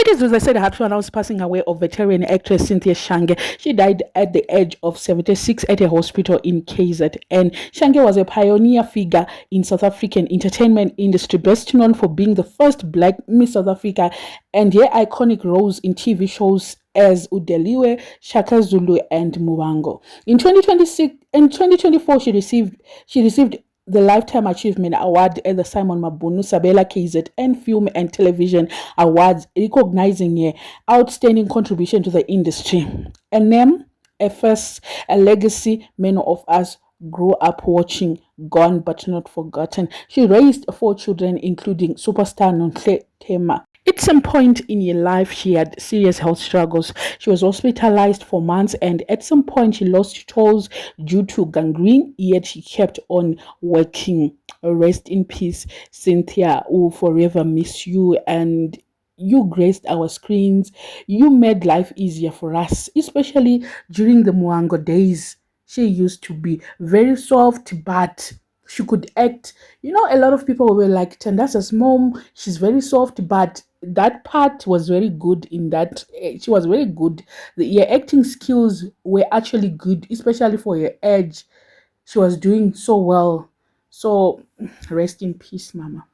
It is, as I said, I had to announce passing away of veteran actress Cynthia Shange. She died at the age of 76 at a hospital in KZN. Shange was a pioneer figure in South African entertainment industry, best known for being the first black Miss South Africa and her iconic roles in TV shows as Udeliwe, Shaka Zulu, and Mubango. In 2024, she received the Lifetime Achievement Award at the Simon Mabunu Sabela KZN Film and Television Awards, recognizing her outstanding contribution to the industry. A name, a first, a legacy many of us grew up watching, gone but not forgotten. She raised 4 children, including superstar Nonhle Tema. At some point in her life, she had serious health struggles. She was hospitalized for months, and at some point, she lost toes due to gangrene, yet she kept on working. Rest in peace, Cynthia. We will forever miss you, and you graced our screens. You made life easier for us, especially during the Muango days. She used to be very soft, but she could act. A lot of people were like, Tandasa's mom, she's very soft, but that part was very good in that she was very good. Her acting skills were actually good, especially for her age. She was doing so well. So rest in peace, Mama.